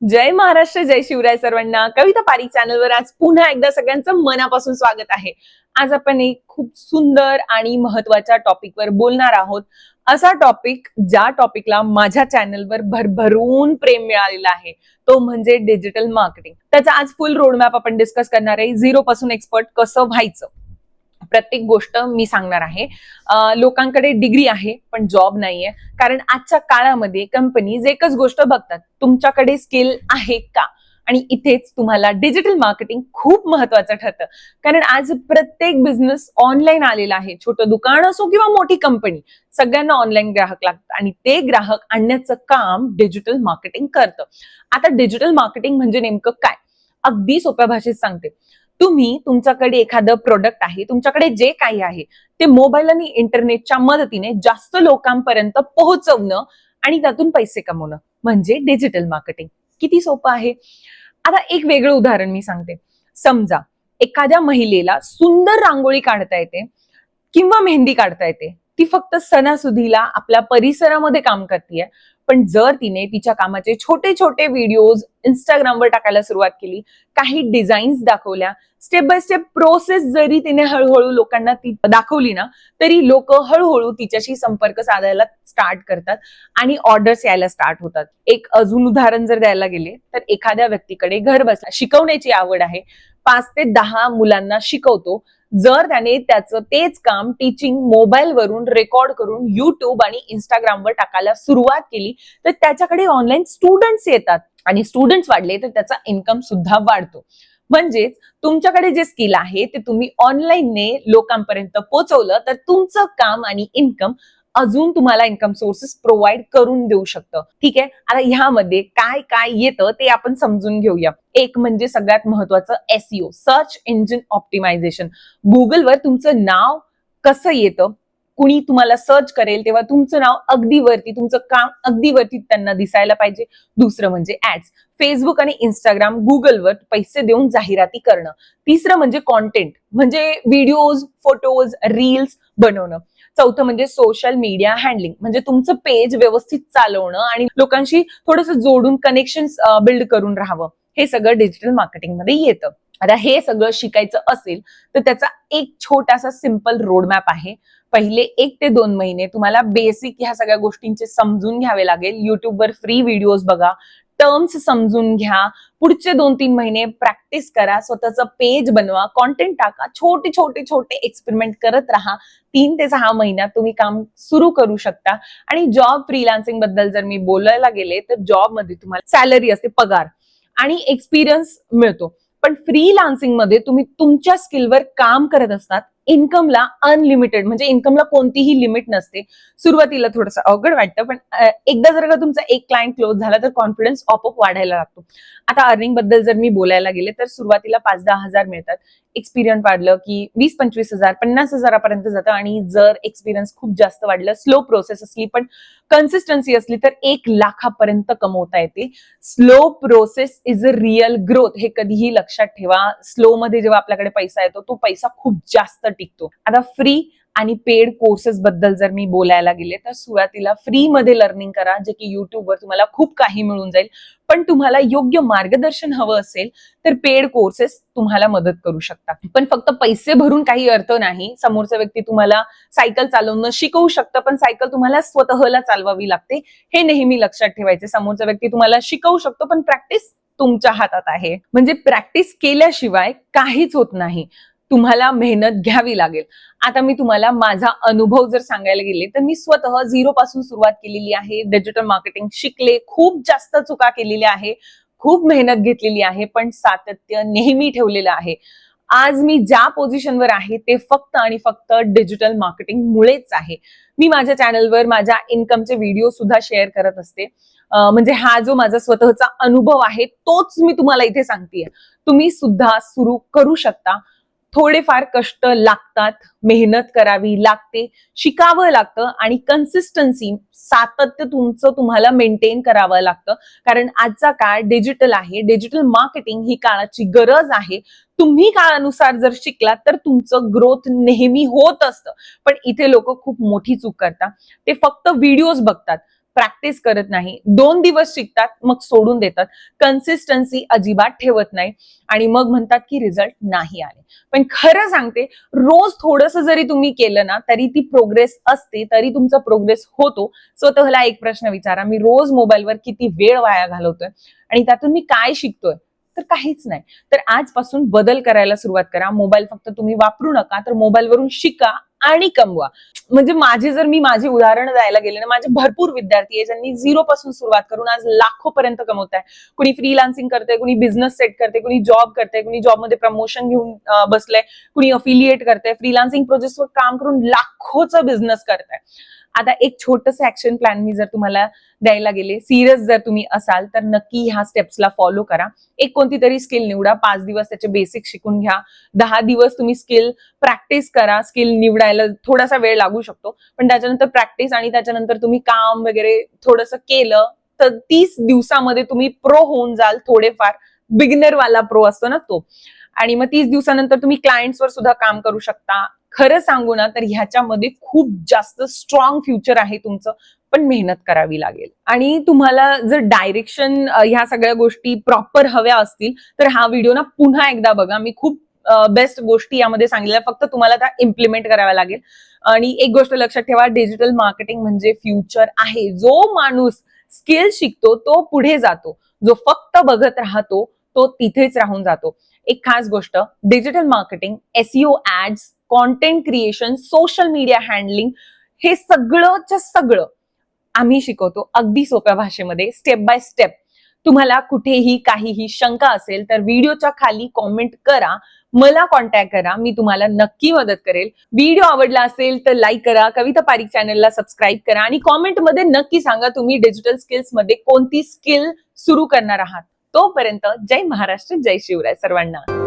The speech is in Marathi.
जय महाराष्ट्र, जय शिवराय सर्वांना. कविता पारी चॅनलवर आज पुन्हा एकदा सगळ्यांचं मनापासून स्वागत आहे. आज आपण एक खूप सुंदर आणि महत्वाच्या टॉपिकवर बोलणार आहोत. असा टॉपिक ज्या टॉपिकला माझ्या चॅनलवर भरभरून प्रेम मिळालेलं आहे, तो म्हणजे डिजिटल मार्केटिंग. त्याचा आज फुल रोडमॅप आपण डिस्कस करणार आहे. झिरो पासून एक्सपर्ट कसं व्हायचं, प्रत्येक गोष्ट मी सांगणार आहे. लोकांकडे डिग्री आहे पण जॉब नाहीये, कारण आजच्या काळामध्ये कंपनीज एकच गोष्ट बघतात, तुमच्याकडे स्किल आहे का. आणि इथेच तुम्हाला डिजिटल मार्केटिंग खूप महत्वाचं ठरतं, कारण आज प्रत्येक बिझनेस ऑनलाईन आलेला आहे. छोटं दुकान असो किंवा मोठी कंपनी, सगळ्यांना ऑनलाईन ग्राहक लागतात आणि ते ग्राहक आणण्याचं काम डिजिटल मार्केटिंग करतं. आता डिजिटल मार्केटिंग म्हणजे नेमकं काय, अगदी सोप्या भाषेत सांगते. तुम्ही तुमच्याकडे एखादं प्रोडक्ट आहे, तुमच्याकडे जे काही आहे ते मोबाईल आणि इंटरनेटच्या मदतीने जास्त लोकांपर्यंत पोहोचवणं आणि त्यातून पैसे कमवणं म्हणजे डिजिटल मार्केटिंग. किती सोपं आहे. आता एक वेगळं उदाहरण मी सांगते. समजा एखाद्या महिलेला सुंदर रांगोळी काढता येते किंवा मेहंदी काढता येते. ती फक्त सणासुदीला आपल्या परिसरामध्ये काम करते, पण जर तिने तिच्या कामाचे छोटे छोटे व्हिडिओज इंस्टाग्रामवर टाकायला सुरुवात केली, काही डिझाईन्स दाखवल्या, स्टेप बाय स्टेप प्रोसेस जरी तिने हळूहळू लोकांना ती दाखवली ना, तरी लोक हळूहळू तिच्याशी संपर्क साधायला स्टार्ट करतात आणि ऑर्डर्स यायला स्टार्ट होतात. एक अजून उदाहरण जर द्यायला गेले तर एखाद्या व्यक्तीकडे घर बसल्या शिकवण्याची आवड आहे, 5 ते 10 मुलांना शिकवतो. जर त्याने त्याचं तेच काम टीचिंग मोबाईल वरून रेकॉर्ड करून युट्यूब आणि इंस्टाग्रामवर टाकायला सुरुवात केली, तर त्याच्याकडे ऑनलाईन स्टुडंट्स येतात आणि स्टुडंट्स वाढले तर त्याचा इन्कम सुद्धा वाढतो. म्हणजेच तुमच्याकडे जे स्किल आहे ते तुम्ही ऑनलाईनने लोकांपर्यंत पोहोचवलं तर तुमचं काम आणि इन्कम अजून तुम्हाला इन्कम सोर्सेस प्रोव्हाइड करून देऊ शकतं. ठीक आहे. आता ह्यामध्ये काय काय येतं ते आपण समजून घेऊया. एक म्हणजे सगळ्यात महत्वाचं एसईओ, सर्च इंजिन ऑप्टिमायझेशन. गुगलवर तुमचं नाव कसं येतं, कुणी तुम्हाला सर्च करेल तेव्हा तुमचं नाव अगदी वरती, तुमचं काम अगदी वरती त्यांना दिसायला पाहिजे. दुसरं म्हणजे ऍड्स, फेसबुक आणि इंस्टाग्राम, गुगलवर पैसे देऊन जाहिराती करणं. तिसरं म्हणजे कॉन्टेंट, म्हणजे व्हिडिओज, फोटोज, रील्स बनवणं. चौथं म्हणजे सोशल मीडिया हँडलिंग, म्हणजे तुमचं पेज व्यवस्थित चालवणं आणि लोकांशी थोडंसं जोडून कनेक्शन बिल्ड करून राहावं. हे सगळं डिजिटल मार्केटिंग मध्ये येतं. आता हे सगळं शिकायचं असेल तर त्याचा एक छोटासा सिंपल रोडमॅप आहे. पहिले 1 ते 2 महिने तुम्हाला बेसिक ह्या सगळ्या गोष्टींचे समजून घ्यावे लागेल. युट्यूबवर फ्री व्हिडिओज बघा, टर्म्स समजून घ्या. पुढचे 2-3 महिने प्रॅक्टिस करा, स्वतःचं पेज बनवा, कॉन्टेंट टाका, छोटे छोटे छोटे एक्सपेरिमेंट करत राहा. 3 ते 6 महिन्यात तुम्ही काम सुरू करू शकता. आणि जॉब फ्रीलान्सिंग बद्दल जर मी बोलायला गेले तर जॉबमध्ये तुम्हाला सॅलरी असते, पगार आणि एक्सपिरियन्स मिळतो. पण फ्रीलान्सिंग मध्ये तुम्ही तुमच्या स्किलवर काम करत असतात. इन्कमला अनलिमिटेड, म्हणजे इन्कमला कोणतीही लिमिट नसते. सुरुवातीला थोडंसं अवघड वाटतं, पण एकदा जर का तुमचा एक क्लायंट क्लोज झाला तर कॉन्फिडन्स आपोआप वाढायला लागतो. आता अर्निंग बद्दल जर मी बोलायला गेले तर सुरुवातीला 5-10 हजार मिळतात. एक्सपिरियन्स वाढलं की 20-25 हजार, 50 हजारापर्यंत जातं. आणि जर एक्सपिरियन्स खूप जास्त वाढलं, स्लो प्रोसेस असली पण कन्सिस्टन्सी असली तर 1 लाखापर्यंत कमवता येते. Slow process is a real growth, हे कधीही लक्षात ठेवा. स्लो मध्ये जेव्हा आपल्याकडे पैसा येतो तो पैसा खूप जास्त टिकतो. आता फ्री आणि पेड कोर्सेस बद्दल जर मी बोलायला गेले तर सुरुवातीला फ्री मध्ये लर्निंग करा, जे की युट्यूबवर तुम्हाला खूप काही मिळून जाईल. पण तुम्हाला योग्य मार्गदर्शन हवं असेल तर पेड कोर्सेस तुम्हाला मदत करू शकतात. पण फक्त पैसे भरून काही अर्थ नाही. समोरचा व्यक्ती तुम्हाला सायकल चालवणं शिकवू शकतं, पण सायकल तुम्हाला स्वतःला चालवावी लागते, हे नेहमी लक्षात ठेवायचे. समोरचा व्यक्ती तुम्हाला शिकवू शकतो पण प्रॅक्टिस तुमच्या हातात आहे. म्हणजे प्रॅक्टिस केल्याशिवाय काहीच होत नाही, तुम्हाला मेहनत घ्यावी लागेल. आता मी तुम्हाला माझा अनुभव जर सांगायला गेले तर मी स्वतः 0 पासून सुरुवात केलेली आहे. डिजिटल मार्केटिंग शिकले, खूप जास्त चुका केलेल्या आहे, खूप मेहनत घेतलेली आहे, पण सातत्य नेहमी ठेवलेलं आहे. आज मी ज्या पोझिशनवर आहे ते फक्त आणि फक्त डिजिटल मार्केटिंग मुळेच आहे. मी माझ्या चॅनलवर माझ्या इन्कमचे व्हिडिओ सुद्धा शेअर करत असते. म्हणजे हा जो माझा स्वतःचा अनुभव आहे तोच मी तुम्हाला इथे सांगतेय. तुम्ही सुद्धा सुरू करू शकता. थोडेफार कष्ट लागतात, मेहनत करावी लागते, शिकावं लागतं आणि कन्सिस्टन्सी, सातत्य तुमचं तुम्हाला मेंटेन करावं लागतं. कारण आजचा काळ डिजिटल आहे, डिजिटल मार्केटिंग ही काळाची गरज आहे. तुम्ही काळानुसार जर शिकलात तर तुमचं ग्रोथ नेहमी होत असतं. पण इथे लोक खूप मोठी चूक करतात, ते फक्त व्हिडिओज बघतात प्रॅक्टिस करत नाही, 2 दिवस शिकतात मग सोडून देतात, कन्सिस्टन्सी अजिबात ठेवत नाही आणि मग म्हणतात की रिझल्ट नाही आले. पण खरं सांगते, रोज थोडंसं जरी तुम्ही केलं ना तरी ती प्रोग्रेस असते, तरी तुमचा प्रोग्रेस होतो. स्वतःला एक प्रश्न विचारा, मी रोज मोबाईलवर किती वेळ वाया घालवतोय आणि त्यातून मी काय शिकतोय? तर काहीच नाही. तर आजपासून बदल करायला सुरुवात करा. मोबाईल फक्त तुम्ही वापरू नका, तर मोबाईलवरून शिका आणि कमवा. म्हणजे माझी उदाहरणं द्यायला गेले ना, माझे भरपूर विद्यार्थी आहे ज्यांनी 0 पासून सुरुवात करून आज लाखोपर्यंत कमवत आहे. कुणी फ्रीलान्सिंग करते, कुणी बिझनेस सेट करते, कुणी जॉब करते, कुणी जॉबमध्ये प्रमोशन घेऊन बसलंय, कुणी अफिलिएट करते, फ्रीलान्सिंग प्रोजेक्टवर काम करून लाखोचा बिझनेस करताय. आता एक छोटंसं ऍक्शन प्लॅन मी जर तुम्हाला द्यायला गेले, सिरियस जर तुम्ही असाल तर नक्की ह्या स्टेप्सला फॉलो करा. एक कोणती तरी स्किल निवडा, 5 दिवस त्याचे बेसिक शिकून घ्या, 10 दिवस तुम्ही स्किल प्रॅक्टिस करा. स्किल निवडायला थोडासा वेळ लागू शकतो, पण त्याच्यानंतर प्रॅक्टिस आणि त्याच्यानंतर तुम्ही काम वगैरे थोडंसं केलं तर 30 दिवसामध्ये तुम्ही प्रो होऊन जाल. थोडेफार बिगिनर वाला प्रो असतो ना तो. आणि मग 30 दिवसानंतर तुम्ही क्लायंट्सवर सुद्धा काम करू शकता. खरं सांगू ना तर ह्याच्यामध्ये खूप जास्त स्ट्रॉंग फ्युचर आहे तुमचं, पण मेहनत करावी लागेल. आणि तुम्हाला जर डायरेक्शन ह्या सगळ्या गोष्टी प्रॉपर हव्या असतील तर हा व्हिडिओ ना पुन्हा एकदा बघा. मी खूप बेस्ट गोष्टी यामध्ये सांगितल्या, फक्त तुम्हाला त्या इम्प्लिमेंट कराव्या लागेल. आणि एक गोष्ट लक्षात ठेवा, डिजिटल मार्केटिंग म्हणजे फ्युचर आहे. जो माणूस स्किल शिकतो तो पुढे जातो, जो फक्त बघत राहतो तो तिथेच राहून जातो. एक खास गोष्ट, digital marketing, SEO, ads, content creation, social media handling, हे सगळंच्या सगळं आम्ही शिकवतो अगदी सोप्या भाषेमध्ये, स्टेप बाय स्टेप. तुम्हाला कुठेही काहीही शंका असेल तर व्हिडिओच्या खाली कॉमेंट करा, मला कॉन्टॅक्ट करा, मी तुम्हाला नक्की मदत करेल. व्हिडिओ आवडला असेल तर लाईक करा, कविता पारीख चॅनलला सबस्क्राईब करा आणि कॉमेंटमध्ये नक्की सांगा तुम्ही डिजिटल स्किल्स मध्ये कोणती स्किल सुरू करणार आहात. तोपर्यंत जय महाराष्ट्र, जय शिवराय सर्वांना.